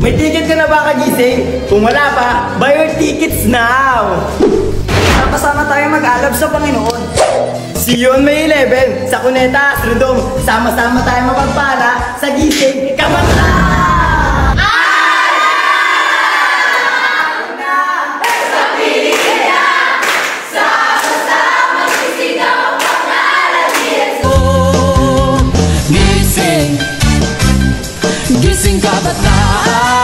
May ticket ka na ba kagising? Kung wala pa, buy your tickets now! Sama-sama tayo mag-alab sa Panginoon. See you on May 11 sa Cuneta Astrodome. Sama-sama tayo mapagpala sa gising kamata! Gising kabataan.